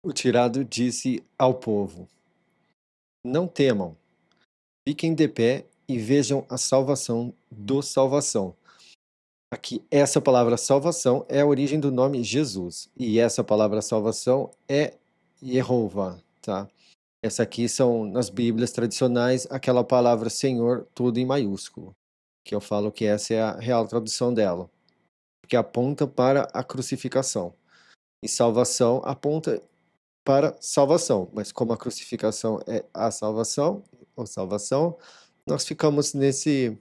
O tirado disse ao povo: Não temam, fiquem de pé e vejam a salvação do Salvação. Aqui, essa palavra salvação é a origem do nome Jesus. E essa palavra salvação é Yehovah, tá? Essa aqui são, nas Bíblias tradicionais, aquela palavra Senhor, tudo em maiúsculo. Que eu falo que essa é a real tradução dela. Que aponta para a crucificação. E salvação aponta para salvação. Mas como a crucificação é a salvação, ou salvação, nós ficamos nesse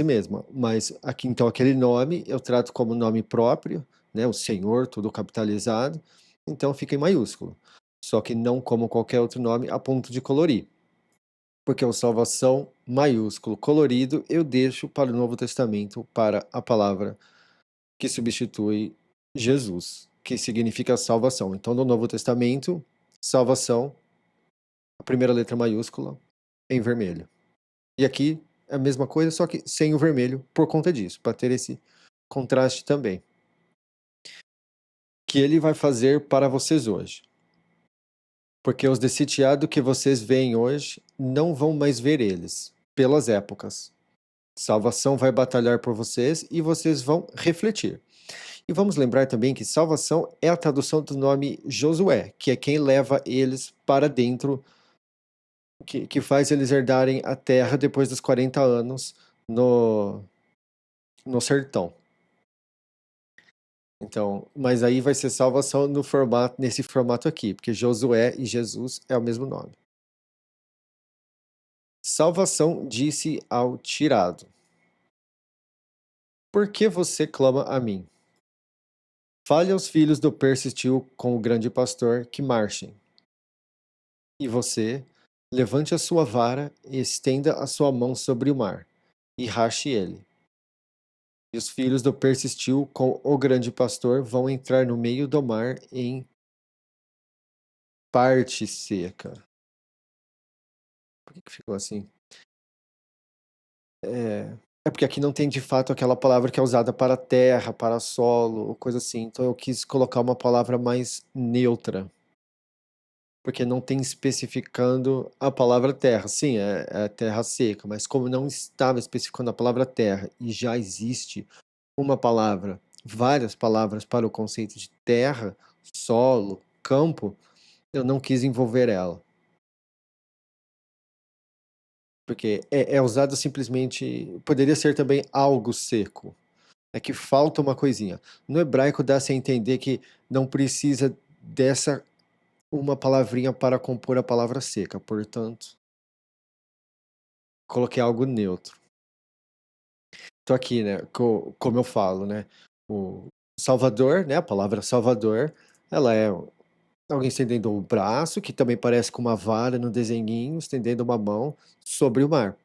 mesmo. Mas aqui, então, aquele nome eu trato como nome próprio, né? O Senhor, tudo capitalizado. Então fica em maiúsculo. Só que não como qualquer outro nome a ponto de colorir. Porque o salvação maiúsculo colorido eu deixo para o Novo Testamento, para a palavra que substitui Jesus, que significa salvação. Então, no Novo Testamento, salvação, a primeira letra maiúscula, em vermelho. E aqui é a mesma coisa, só que sem o vermelho, por conta disso, para ter esse contraste também. Que ele vai fazer para vocês hoje. Porque os de sitiado que vocês veem hoje, não vão mais ver eles, pelas épocas. Salvação vai batalhar por vocês e vocês vão refletir. E vamos lembrar também que salvação é a tradução do nome Josué, que é quem leva eles para dentro, que faz eles herdarem a terra depois dos 40 anos no sertão. Então, mas aí vai ser salvação nesse formato aqui, porque Josué e Jesus é o mesmo nome. Salvação disse ao tirado: Por que você clama a mim? Fale aos filhos do persistiu com o grande pastor que marchem. E você, levante a sua vara e estenda a sua mão sobre o mar, e rache ele. E os filhos do persistiu com o grande pastor vão entrar no meio do mar em parte seca. Por que ficou assim? É porque aqui não tem de fato aquela palavra que é usada para terra, para solo, ou coisa assim. Então eu quis colocar uma palavra mais neutra. Porque não tem especificando a palavra terra. Sim, é terra seca, mas como não estava especificando a palavra terra e já existe uma palavra, várias palavras para o conceito de terra, solo, campo, eu não quis envolver ela. Porque é usado simplesmente. Poderia ser também algo seco. É que falta uma coisinha. No hebraico dá-se a entender que não precisa dessa uma palavrinha para compor a palavra seca. Portanto, coloquei algo neutro. Tô aqui, né? Como eu falo, né? O Salvador, né? A palavra Salvador, ela é alguém estendendo o braço, que também parece com uma vara no desenhinho, estendendo uma mão sobre o mar.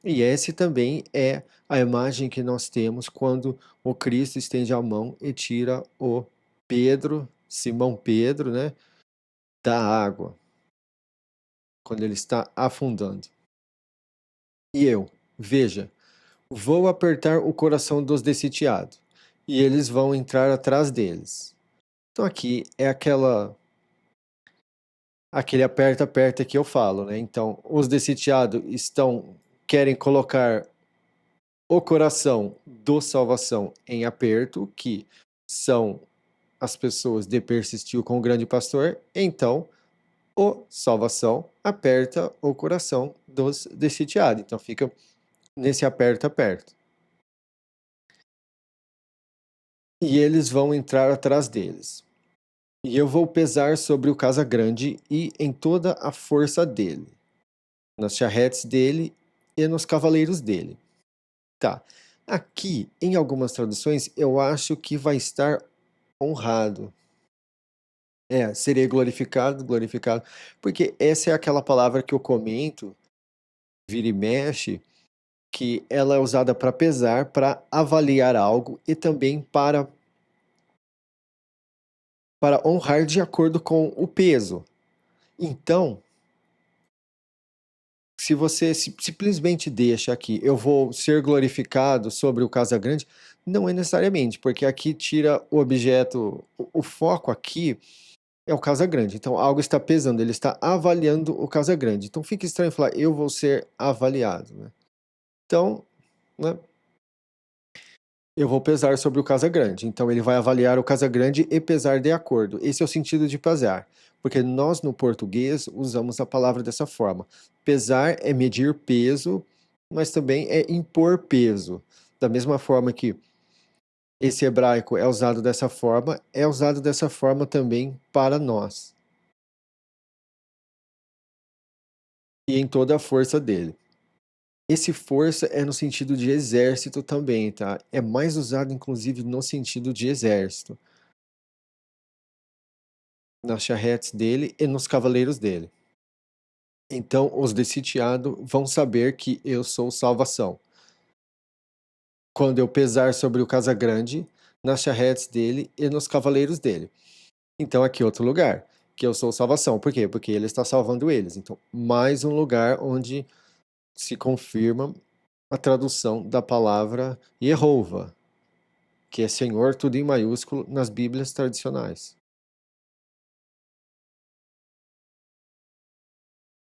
E esse também é a imagem que nós temos quando o Cristo estende a mão e tira o Pedro, Simão Pedro, né, da água, quando ele está afundando. E eu, veja, vou apertar o coração dos dessitiados, e eles vão entrar atrás deles. Então aqui é aquele aperta-aperta que eu falo, né? Então, os dessitiados querem colocar o coração do salvação em aperto, que são as pessoas de persistiu com o grande pastor, então o salvação aperta o coração dos dessitiados. Então fica nesse aperta-aperta. E eles vão entrar atrás deles. E eu vou pesar sobre o casa grande e em toda a força dele, nas charretes dele e nos cavaleiros dele. Tá. Aqui, em algumas traduções, eu acho que vai estar honrado. Seria glorificado, glorificado. Porque essa é aquela palavra que eu comento, vira e mexe, que ela é usada para pesar, para avaliar algo e também para honrar de acordo com o peso. Então, se você simplesmente deixa aqui, eu vou ser glorificado sobre o Casa Grande, não é necessariamente, porque aqui tira o objeto, o foco aqui é o Casagrande. Então, algo está pesando, ele está avaliando o Casagrande. Então, fica estranho falar, eu vou ser avaliado, né? Então, né, eu vou pesar sobre o Casagrande. Então, ele vai avaliar o Casagrande e pesar de acordo. Esse é o sentido de pesar. Porque nós, no português, usamos a palavra dessa forma. Pesar é medir peso, mas também é impor peso. Da mesma forma que esse hebraico é usado dessa forma também para nós. E em toda a força dele. Esse força é no sentido de exército também, tá? É mais usado, inclusive, no sentido de exército. Nas charretes dele e nos cavaleiros dele. Então, os de sitiado vão saber que eu sou salvação. Quando eu pesar sobre o Casagrande, nas charretes dele e nos cavaleiros dele. Então, aqui é outro lugar, que eu sou salvação. Por quê? Porque ele está salvando eles. Então, mais um lugar onde se confirma a tradução da palavra Yehovah, que é Senhor, tudo em maiúsculo, nas Bíblias tradicionais.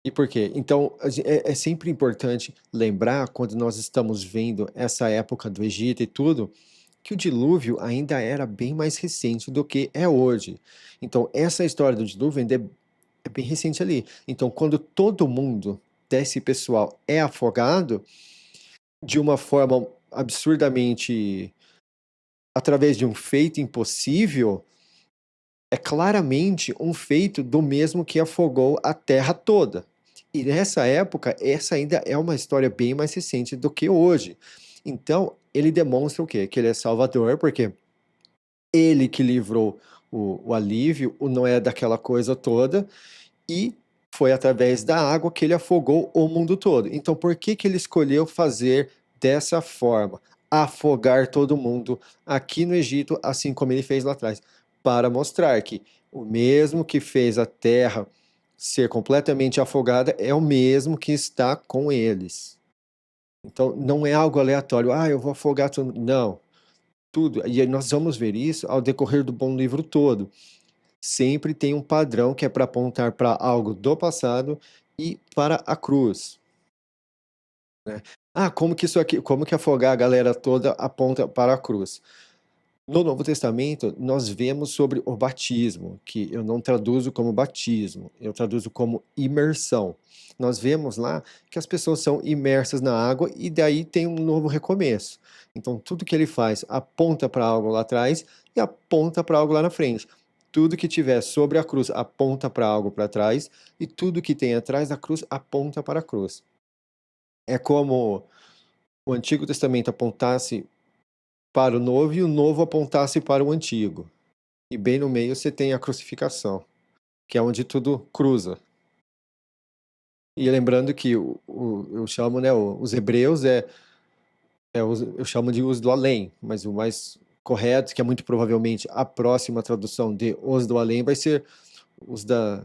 E por quê? Então, é sempre importante lembrar, quando nós estamos vendo essa época do Egito e tudo, que o dilúvio ainda era bem mais recente do que é hoje. Então, essa história do dilúvio ainda é bem recente ali. Então, quando todo mundo desse pessoal é afogado, de uma forma absurdamente através de um feito impossível, é claramente um feito do mesmo que afogou a terra toda. E nessa época, essa ainda é uma história bem mais recente do que hoje. Então, ele demonstra o quê? Que ele é salvador, porque ele que livrou o alívio, o Noé daquela coisa toda, e foi através da água que ele afogou o mundo todo. Então, por que que ele escolheu fazer dessa forma? Afogar todo mundo aqui no Egito, assim como ele fez lá atrás, para mostrar que o mesmo que fez a terra ser completamente afogada é o mesmo que está com eles. Então, não é algo aleatório. Ah, eu vou afogar todo mundo. Não, tudo. E aí nós vamos ver isso ao decorrer do bom livro todo. Sempre tem um padrão que é para apontar para algo do passado e para a cruz, né? Ah, como que isso aqui, como que afogar a galera toda aponta para a cruz? No Novo Testamento, nós vemos sobre o batismo, que eu não traduzo como batismo, eu traduzo como imersão. Nós vemos lá que as pessoas são imersas na água e daí tem um novo recomeço. Então, tudo que ele faz aponta para algo lá atrás e aponta para algo lá na frente. Tudo que tiver sobre a cruz aponta para algo para trás e tudo que tem atrás da cruz aponta para a cruz. É como o Antigo Testamento apontasse para o Novo e o Novo apontasse para o Antigo. E bem no meio você tem a crucificação, que é onde tudo cruza. E lembrando que eu chamo, né, os hebreus eu chamo de os do além, mas o mais correto, que é muito provavelmente a próxima tradução de os do além, vai ser os da,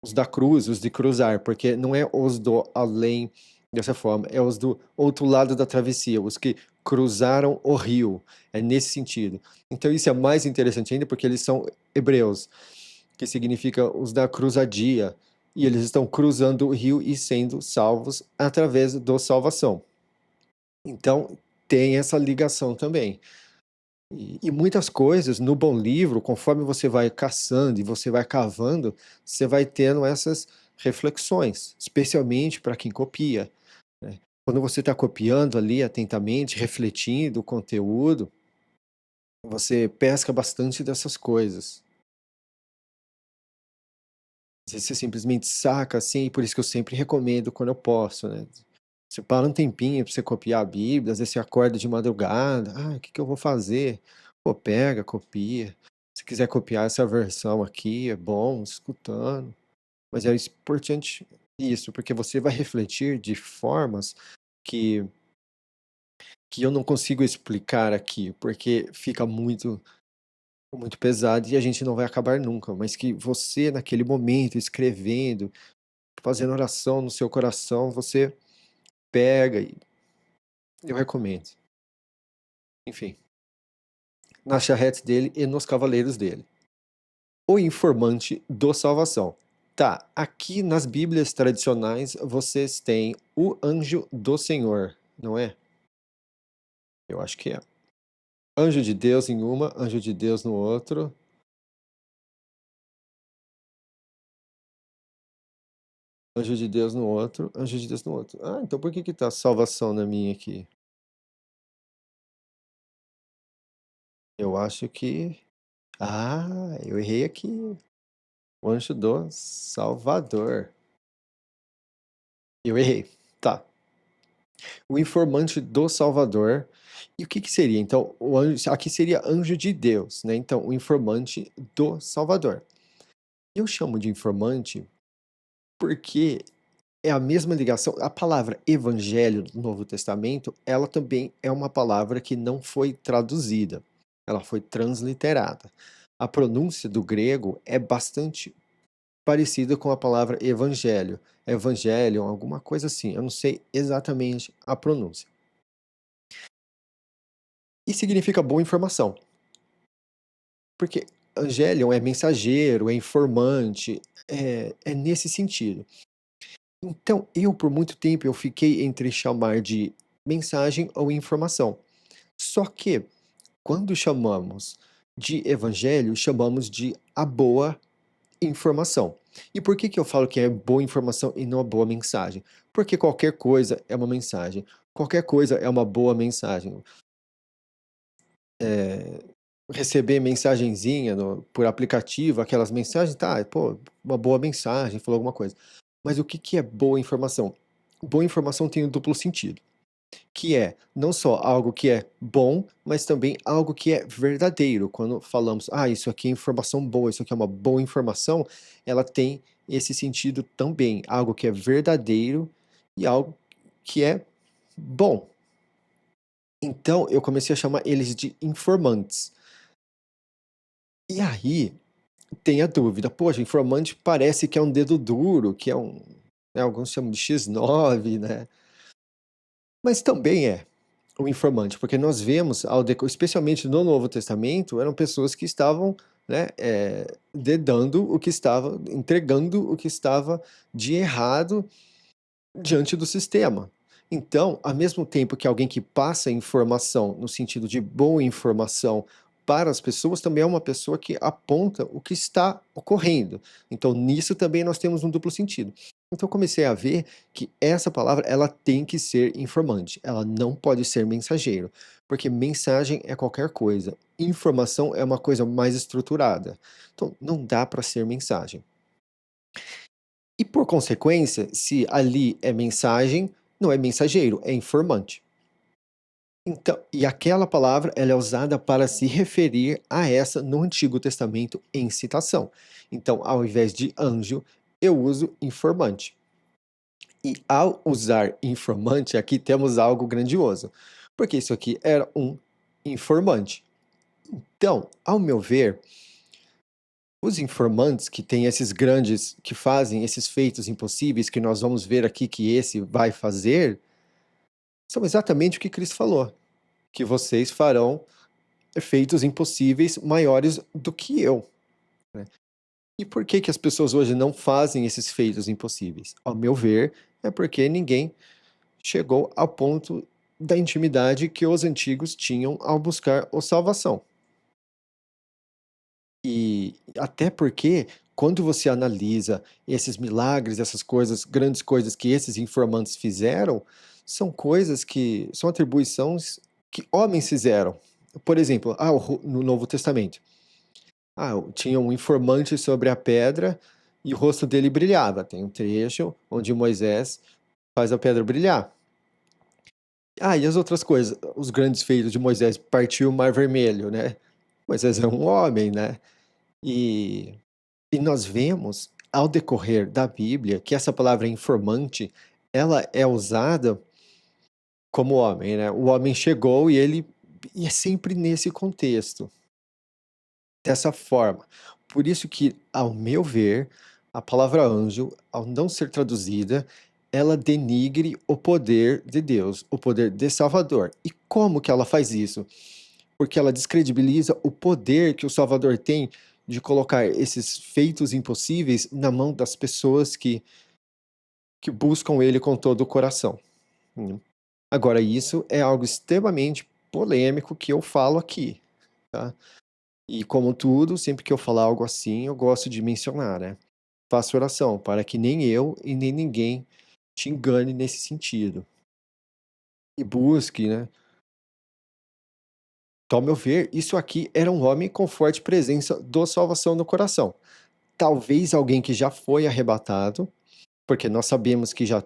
os da cruz, os de cruzar, porque não é os do além dessa forma, é os do outro lado da travessia, os que cruzaram o rio, é nesse sentido. Então isso é mais interessante ainda porque eles são hebreus, que significa os da cruzadia, e eles estão cruzando o rio e sendo salvos através da salvação. Então, tem essa ligação também. E muitas coisas no bom livro, conforme você vai caçando e você vai cavando, você vai tendo essas reflexões, especialmente para quem copia, né? Quando você está copiando ali atentamente, refletindo o conteúdo, você pesca bastante dessas coisas. Às vezes você simplesmente saca assim, e por isso que eu sempre recomendo quando eu posso, né? Você para um tempinho para você copiar a Bíblia, às vezes você acorda de madrugada, o que que eu vou fazer? Pô, pega, copia. Se quiser copiar essa versão aqui, é bom, escutando. Mas é importante isso, porque você vai refletir de formas que, que eu não consigo explicar aqui, porque fica muito pesado e a gente não vai acabar nunca, mas que você, naquele momento, escrevendo, fazendo oração no seu coração, você pega e eu recomendo. Enfim, nas charretes dele e nos cavaleiros dele. o informante do salvação. Tá, aqui nas Bíblias tradicionais vocês têm o anjo do Senhor, não é? Eu acho que é. Anjo de Deus em uma, anjo de Deus no outro. Anjo de Deus no outro, anjo de Deus no outro. Ah, então por que que tá salvação na minha aqui? Eu acho que. Ah, eu errei aqui. O anjo do Salvador. Eu errei. Tá. O informante do Salvador. E o que que seria? Então, o anjo, aqui seria anjo de Deus, né? Então, o informante do Salvador. Eu chamo de informante porque é a mesma ligação. A palavra evangelho do Novo Testamento, ela também é uma palavra que não foi traduzida, ela foi transliterada. A pronúncia do grego é bastante parecida com a palavra evangelho, evangelion, alguma coisa assim. Eu não sei exatamente a pronúncia. E significa boa informação, porque angelion é mensageiro, é informante, é nesse sentido. Então, eu por muito tempo eu fiquei entre chamar de mensagem ou informação. Só que quando chamamos de evangelho, chamamos de a boa informação. E por que que eu falo que é boa informação e não a boa mensagem? Porque qualquer coisa é uma mensagem. Qualquer coisa é uma boa mensagem. Receber mensagenzinha por aplicativo, aquelas mensagens, tá, pô, uma boa mensagem, falou alguma coisa. Mas o que que é boa informação? Boa informação tem um duplo sentido, que é não só algo que é bom, mas também algo que é verdadeiro. Quando falamos, ah, isso aqui é informação boa, isso aqui é uma boa informação, ela tem esse sentido também, algo que é verdadeiro e algo que é bom. Então eu comecei a chamar eles de informantes. E aí tem a dúvida, poxa, informante parece que é um dedo duro, que é um, né, alguns chamam de X9, né? Mas também é o informante, porque nós vemos, especialmente no Novo Testamento, eram pessoas que estavam, né, dedando o que estava, entregando o que estava de errado diante do sistema. Então, ao mesmo tempo que alguém que passa informação no sentido de boa informação para as pessoas, também é uma pessoa que aponta o que está ocorrendo. Então, nisso também nós temos um duplo sentido. Então, eu comecei a ver que essa palavra ela tem que ser informante, ela não pode ser mensageiro, porque mensagem é qualquer coisa, informação é uma coisa mais estruturada. Então, não dá para ser mensagem. E por consequência, se ali é mensagem, não é mensageiro, é informante. Então, e aquela palavra ela é usada para se referir a essa no Antigo Testamento em citação. Então, ao invés de anjo, eu uso informante. E ao usar informante, aqui temos algo grandioso, porque isso aqui era um informante. Então, ao meu ver, os informantes que têm esses grandes, que fazem esses feitos impossíveis, que nós vamos ver aqui que esse vai fazer, são exatamente o que Cristo falou, que vocês farão feitos impossíveis maiores do que eu, né? E por que que as pessoas hoje não fazem esses feitos impossíveis? Ao meu ver, é porque ninguém chegou ao ponto da intimidade que os antigos tinham ao buscar a salvação. E até porque, quando você analisa esses milagres, essas coisas, grandes coisas que esses informantes fizeram, são coisas que são atribuições que homens fizeram. Por exemplo, no Novo Testamento, tinha um informante sobre a pedra e o rosto dele brilhava. Tem um trecho onde Moisés faz a pedra brilhar. E as outras coisas, os grandes feitos de Moisés, partiu o Mar Vermelho, né? Moisés é um homem, né? E E nós vemos, ao decorrer da Bíblia, que essa palavra informante, ela é usada como homem, né? O homem chegou e é sempre nesse contexto, dessa forma. Por isso que, ao meu ver, a palavra anjo, ao não ser traduzida, ela denigre o poder de Deus, o poder de Salvador. E como que ela faz isso? Porque ela descredibiliza o poder que o Salvador tem de colocar esses feitos impossíveis na mão das pessoas que buscam ele com todo o coração. Hum. Agora, isso é algo extremamente polêmico que eu falo aqui, tá? E como tudo, sempre que eu falar algo assim, eu gosto de mencionar, né? Faça oração para que nem eu e nem ninguém te engane nesse sentido. E busque, né? Então, ao meu ver, isso aqui era um homem com forte presença do salvação no coração. Talvez alguém que já foi arrebatado, porque nós sabemos que já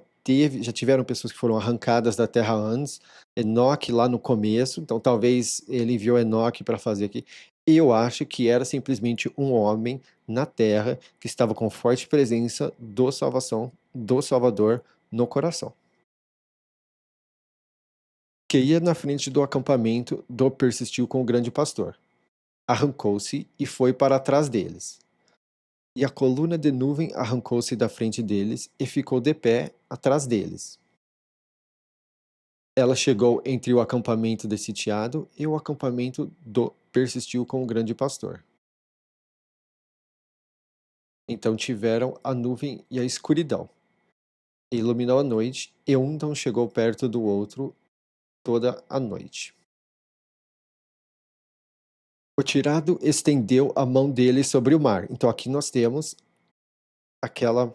tiveram pessoas que foram arrancadas da terra antes, Enoque lá no começo, então talvez ele enviou Enoque para fazer aqui. Eu acho que era simplesmente um homem na terra que estava com forte presença do salvação, do Salvador no coração. Que ia na frente do acampamento do persistiu com o grande pastor. Arrancou-se e foi para trás deles. E a coluna de nuvem arrancou-se da frente deles e ficou de pé atrás deles. Ela chegou entre o acampamento de sitiado e o acampamento do persistiu com o grande pastor. Então tiveram a nuvem e a escuridão. E iluminou a noite, e um não chegou perto do outro toda a noite. O tirado estendeu a mão dele sobre o mar. Então aqui nós temos aquela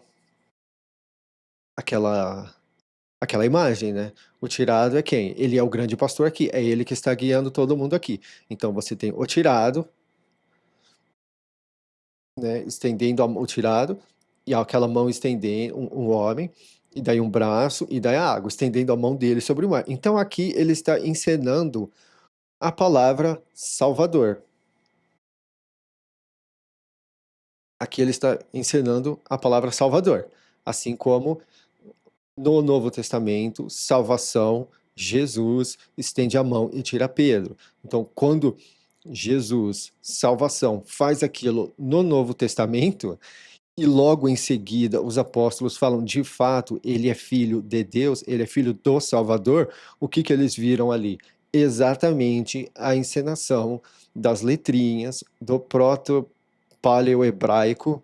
aquela aquela imagem, né? O tirado é quem? Ele é o grande pastor aqui, é ele que está guiando todo mundo aqui. Então você tem o tirado, né, estendendo o tirado, e aquela mão estendendo, um homem, e daí um braço, e daí a água, estendendo a mão dele sobre o mar. Então aqui ele está encenando a palavra Salvador. Aqui ele está encenando a palavra Salvador. Assim como no Novo Testamento, salvação, Jesus estende a mão e tira Pedro. Então, quando Jesus, salvação, faz aquilo no Novo Testamento, e logo em seguida os apóstolos falam, de fato, ele é filho de Deus, ele é filho do Salvador, o que eles viram ali? Exatamente a encenação das letrinhas do proto-paleo-hebraico,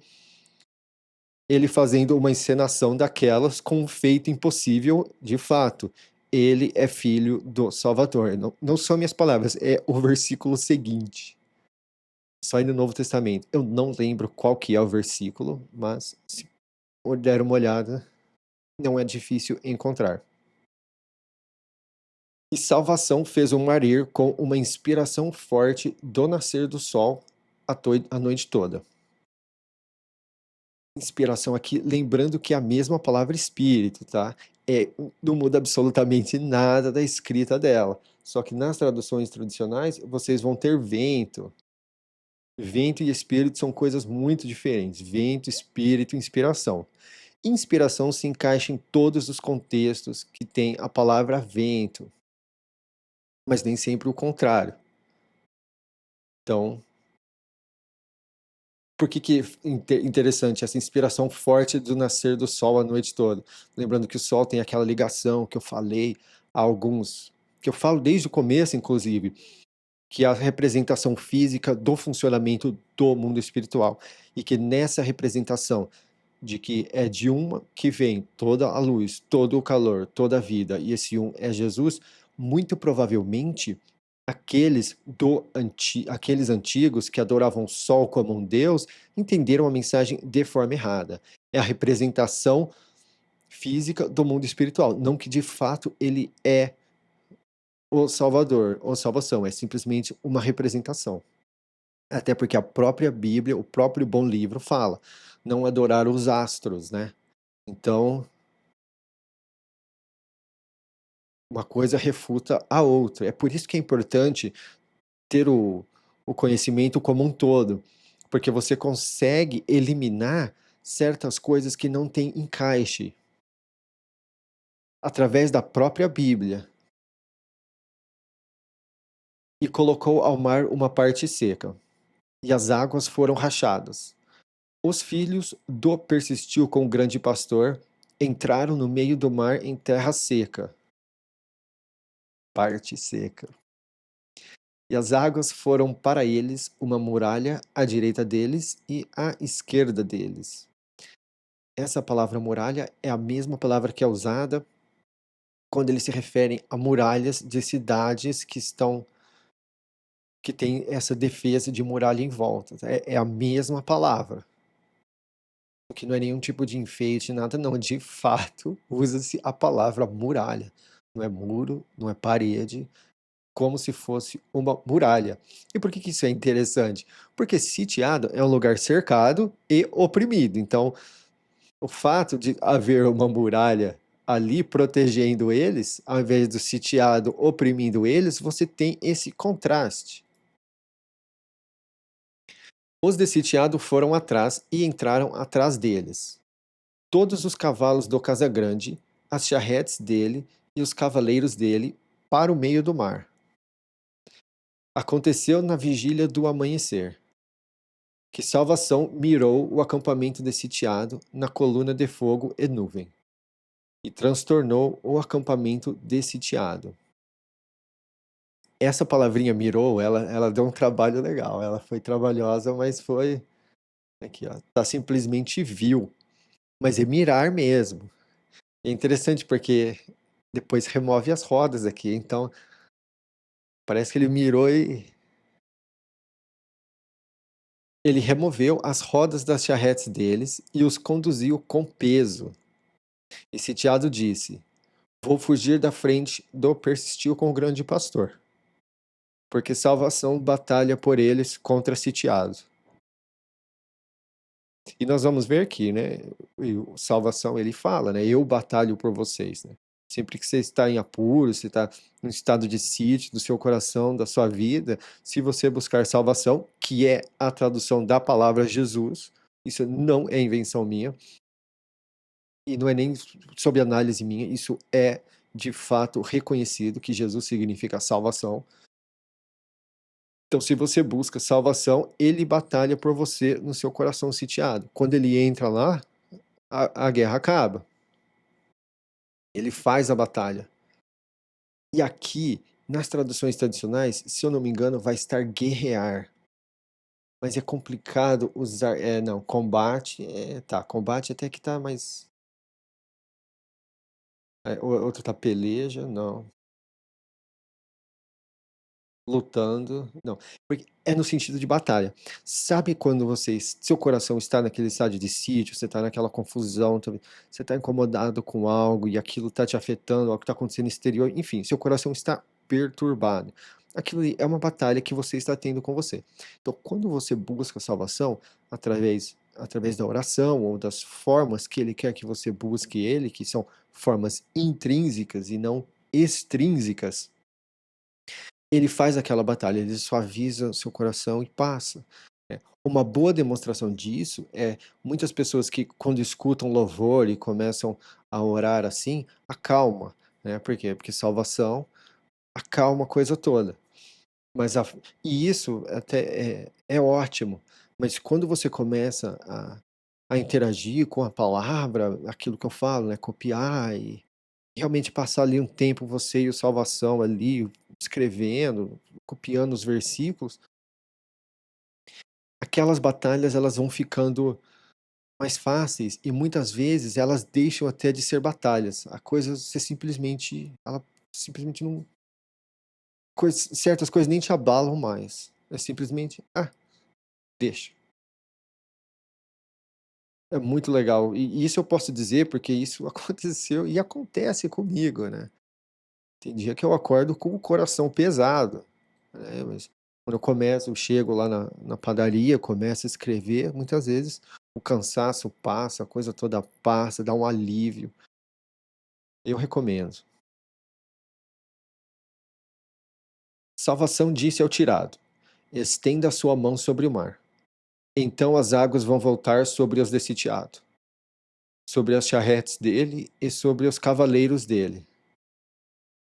ele fazendo uma encenação daquelas com um feito impossível de fato. Ele é filho do Salvador. Não, não são minhas palavras, é o versículo seguinte. Só aí no Novo Testamento. Eu não lembro qual que é o versículo, mas se der uma olhada, não é difícil encontrar. E salvação fez o mar ir com uma inspiração forte do nascer do sol a noite toda. Inspiração aqui, lembrando que é a mesma palavra espírito, tá? Não muda absolutamente nada da escrita dela. Só que nas traduções tradicionais, vocês vão ter vento. Vento e espírito são coisas muito diferentes. Vento, espírito, inspiração. Inspiração se encaixa em todos os contextos que tem a palavra vento, mas nem sempre o contrário. Então, por que interessante essa inspiração forte do nascer do sol a noite toda? Lembrando que o sol tem aquela ligação que eu falei a alguns, que eu falo desde o começo, inclusive, que é a representação física do funcionamento do mundo espiritual. E que nessa representação de que é de uma que vem toda a luz, todo o calor, toda a vida, e esse um é Jesus, muito provavelmente aqueles antigos que adoravam o sol como um deus entenderam a mensagem de forma errada. É a representação física do mundo espiritual, não que de fato ele é o Salvador ou salvação, é simplesmente uma representação. Até porque a própria Bíblia, o próprio bom livro fala, não adorar os astros, né? Então, uma coisa refuta a outra. É por isso que é importante ter o conhecimento como um todo, porque você consegue eliminar certas coisas que não têm encaixe através da própria Bíblia. E colocou ao mar uma parte seca, e as águas foram rachadas. Os filhos do persistiu com o grande pastor entraram no meio do mar em terra seca. Parte seca. E as águas foram para eles uma muralha à direita deles e à esquerda deles. Essa palavra muralha é a mesma palavra que é usada quando eles se referem a muralhas de cidades que têm essa defesa de muralha em volta. É a mesma palavra. Que não é nenhum tipo de enfeite, nada não. De fato, usa-se a palavra muralha. Não é muro, não é parede, como se fosse uma muralha. E por que que isso é interessante? Porque sitiado é um lugar cercado e oprimido. Então, o fato de haver uma muralha ali protegendo eles, ao invés do sitiado oprimindo eles, você tem esse contraste. Os de sitiado foram atrás e entraram atrás deles. Todos os cavalos do Casagrande, as charretes dele e os cavaleiros dele para o meio do mar. Aconteceu na vigília do amanhecer, que Salvação mirou o acampamento de sitiado na coluna de fogo e nuvem, e transtornou o acampamento de sitiado. Essa palavrinha mirou, ela deu um trabalho legal, ela foi trabalhosa, mas foi, aqui ó, tá simplesmente viu, mas é mirar mesmo. É interessante porque depois remove as rodas aqui, então parece que ele mirou e ele removeu as rodas das charretes deles e os conduziu com peso. E sitiado disse: Vou fugir da frente do persistiu com o grande pastor, porque salvação batalha por eles contra sitiado. E nós vamos ver aqui, né? O salvação ele fala, né? Eu batalho por vocês, né? Sempre que você está em apuro, você está em estado de sítio do seu coração, da sua vida, se você buscar salvação, que é a tradução da palavra Jesus, isso não é invenção minha, e não é nem sob análise minha, isso é de fato reconhecido que Jesus significa salvação. Então, se você busca salvação, ele batalha por você no seu coração sitiado. Quando ele entra lá, a guerra acaba. Ele faz a batalha. E aqui, nas traduções tradicionais, se eu não me engano, vai estar guerrear. Mas é complicado usar. Não, combate. Tá, combate até que tá, mas. Outro tá peleja, não. Lutando, não. Porque é no sentido de batalha. Sabe quando seu coração está naquele estádio de sítio, você está naquela confusão, você está incomodado com algo e aquilo está te afetando, algo que está acontecendo no exterior, enfim, seu coração está perturbado. Aquilo ali é uma batalha que você está tendo com você. Então, quando você busca salvação através da oração ou das formas que ele quer que você busque ele, que são formas intrínsecas e não extrínsecas, ele faz aquela batalha, ele suaviza o seu coração e passa. Uma boa demonstração disso é muitas pessoas que, quando escutam louvor e começam a orar assim, acalma, né? Por quê? Porque salvação acalma a coisa toda. Mas e isso até é ótimo, mas quando você começa a interagir com a palavra, aquilo que eu falo, né? Copiar e realmente passar ali um tempo, você e o salvação ali, escrevendo, copiando os versículos, aquelas batalhas elas vão ficando mais fáceis e muitas vezes elas deixam até de ser batalhas. A coisa você simplesmente, ela simplesmente não, certas coisas nem te abalam mais. É simplesmente, deixa. É muito legal. E isso eu posso dizer porque isso aconteceu e acontece comigo, né? Tem dia que eu acordo com o coração pesado, né? Mas quando eu chego lá na padaria, começo a escrever, muitas vezes o cansaço passa, a coisa toda passa, dá um alívio. Eu recomendo. Salvação disse ao tirado: Estenda a sua mão sobre o mar. Então as águas vão voltar sobre os de sitiado, sobre as charretes dele e sobre os cavaleiros dele.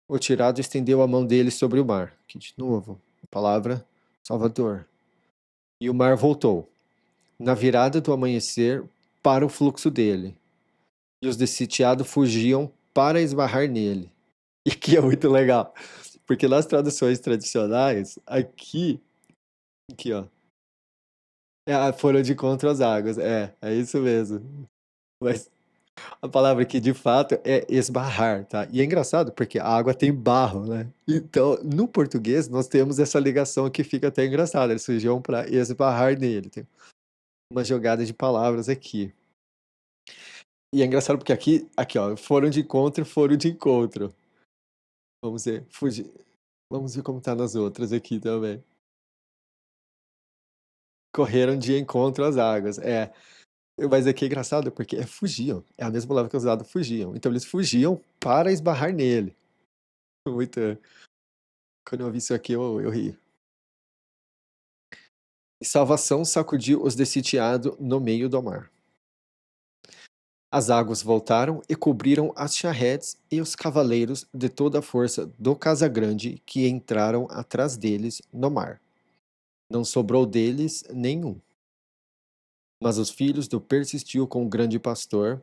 O tirado estendeu a mão dele sobre o mar. Aqui de novo, a palavra Salvador. E o mar voltou, na virada do amanhecer, para o fluxo dele. E os de sitiado fugiam para esbarrar nele. E que é muito legal. Porque nas traduções tradicionais, aqui ó, foram de contra as águas, é isso mesmo. Mas a palavra aqui de fato é esbarrar, tá? E é engraçado porque a água tem barro, né? Então, no português, nós temos essa ligação que fica até engraçada. Eles surgiam para esbarrar nele. Tem uma jogada de palavras aqui. E é engraçado porque aqui, ó, foram de encontro. Vamos ver, fugir. Vamos ver como tá nas outras aqui também. Correram de encontro às águas. Mas aqui é engraçado porque é fugiam. É a mesma palavra que é usada, fugiam. Então eles fugiam para esbarrar nele. Muito. Quando eu vi isso aqui, eu ri. E salvação sacudiu os de sitiado no meio do mar. As águas voltaram e cobriram as charretes e os cavaleiros de toda a força do Casagrande que entraram atrás deles no mar. Não sobrou deles nenhum. Mas os filhos do persistiu com o grande pastor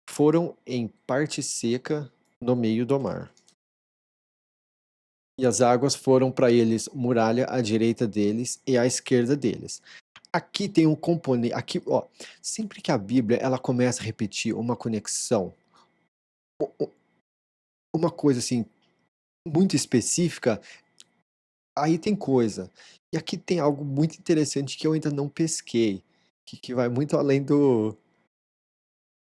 foram em parte seca no meio do mar. E as águas foram para eles muralha à direita deles e à esquerda deles. Aqui tem um componente, aqui, ó, sempre que a Bíblia ela começa a repetir uma conexão, uma coisa assim muito específica, aí tem coisa. E aqui tem algo muito interessante que eu ainda não pesquei, que vai muito além do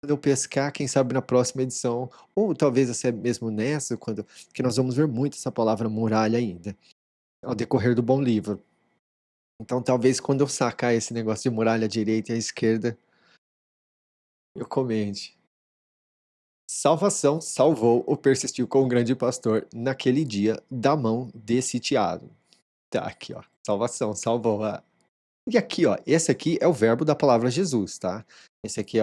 eu pescar, quem sabe na próxima edição, ou talvez até mesmo nessa, quando que nós vamos ver muito essa palavra muralha ainda, ao decorrer do bom livro. Então talvez quando eu sacar esse negócio de muralha à direita e à esquerda, eu comente. Salvação salvou ou persistiu com o grande pastor naquele dia da mão desse sitiado. Tá aqui, ó. Salvação, salvou. E aqui, ó, esse aqui é o verbo da palavra Jesus, tá? Esse aqui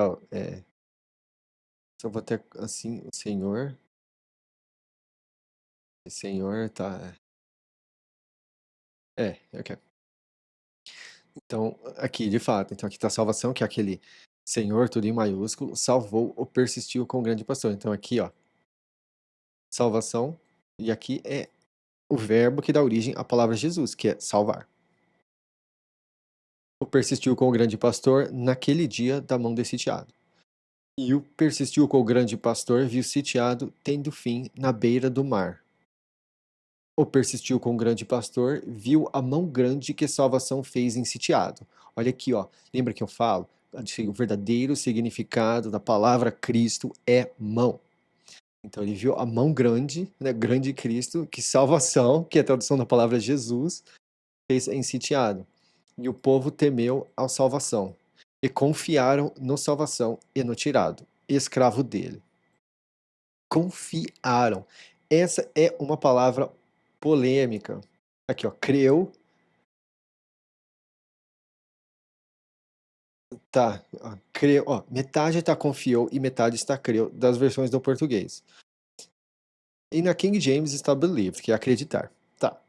só vou ter assim, o Senhor tá. Ok. Então, aqui, de fato, então aqui tá salvação, que é aquele Senhor, tudo em maiúsculo, salvou ou persistiu com o grande pastor. Então aqui, ó, salvação, e aqui é o verbo que dá origem à palavra Jesus, que é salvar. O persistiu com o grande pastor naquele dia da mão desse sitiado. E o persistiu com o grande pastor viu sitiado tendo fim na beira do mar. O persistiu com o grande pastor viu a mão grande que salvação fez em sitiado. Olha aqui, ó. Lembra que eu falo? O verdadeiro significado da palavra Cristo é mão. Então ele viu a mão grande, né, grande Cristo, que salvação, que é a tradução da palavra Jesus, fez em sitiado. E o povo temeu a salvação, e confiaram no salvação e no tirado, escravo dele. Confiaram. Essa é uma palavra polêmica. Aqui, ó, creu, tá, ó, creu, ó, metade está confiou e metade está creu, das versões do português. E na King James está believed, que é acreditar. Tá.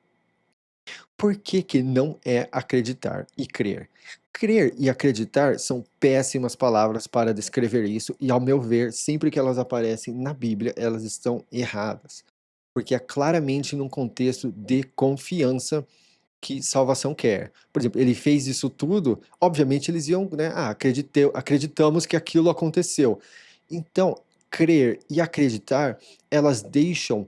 Por que que não é acreditar e crer? Crer e acreditar são péssimas palavras para descrever isso, e ao meu ver, sempre que elas aparecem na Bíblia, elas estão erradas. Porque é claramente num contexto de confiança que salvação quer. Por exemplo, ele fez isso tudo, obviamente eles iam, né, acreditamos que aquilo aconteceu. Então, crer e acreditar, elas deixam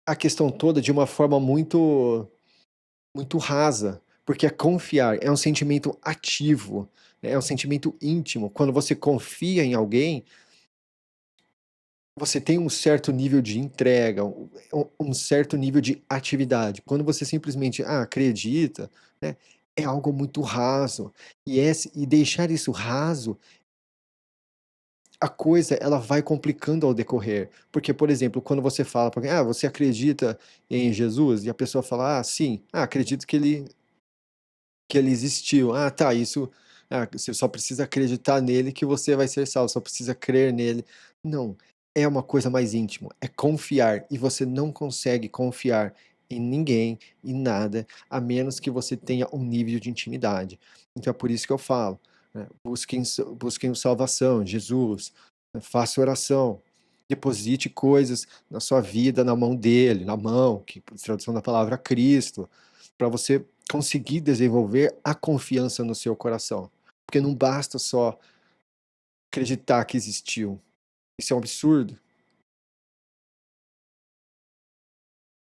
a questão toda de uma forma muito rasa, porque é confiar, é um sentimento ativo, né, é um sentimento íntimo. Quando você confia em alguém, você tem um certo nível de entrega, um certo nível de atividade. Quando você simplesmente acredita, né, é algo muito raso. E deixar isso raso, a coisa ela vai complicando ao decorrer. Porque, por exemplo, quando você fala para alguém, você acredita em Jesus? E a pessoa fala, sim, acredito que ele existiu. Tá, isso. Você só precisa acreditar nele que você vai ser salvo, só precisa crer nele. Não, é uma coisa mais íntima, é confiar. E você não consegue confiar em ninguém, em nada, a menos que você tenha um nível de intimidade. Então é por isso que eu falo, né, busquem salvação, Jesus, faça oração. deposite coisas na sua vida na mão dele, na mão, que tradução da palavra Cristo, para você conseguir desenvolver a confiança no seu coração. Porque não basta só acreditar que existiu. Isso é um absurdo.